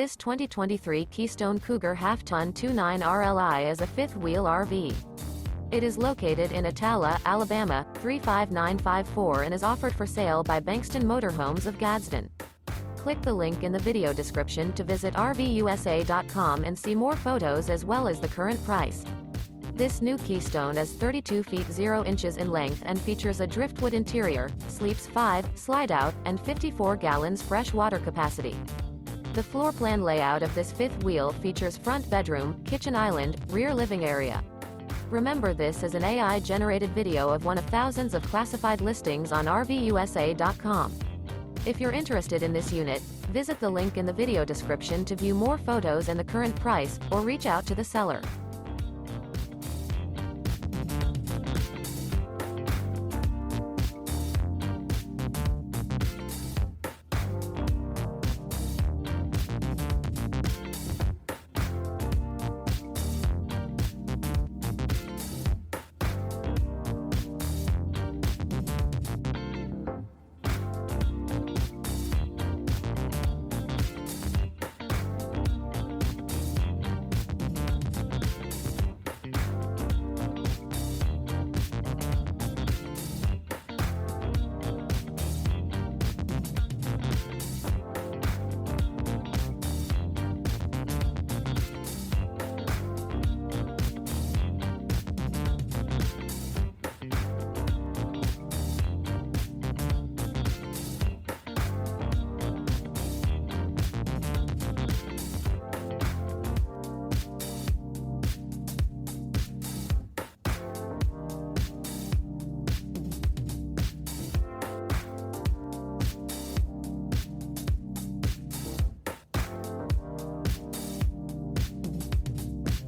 This 2023 Keystone Cougar Half-Ton 29 RLI is a fifth-wheel RV. It is located in Attalla, Alabama, 35954 and is offered for sale by Bankston Motorhomes of Gadsden. Click the link in the video description to visit RVUSA.com and see more photos as well as the current price. This new Keystone is 32 feet 0 inches in length and features a driftwood interior, sleeps 5, Slideout, and 54 gallons fresh water capacity. The floor plan layout of this fifth wheel features front bedroom, kitchen island, rear living area. Remember, this is an AI-generated video of one of thousands of classified listings on RVUSA.com. If you're interested in this unit, visit the link in the video description to view more photos and the current price, or reach out to the seller.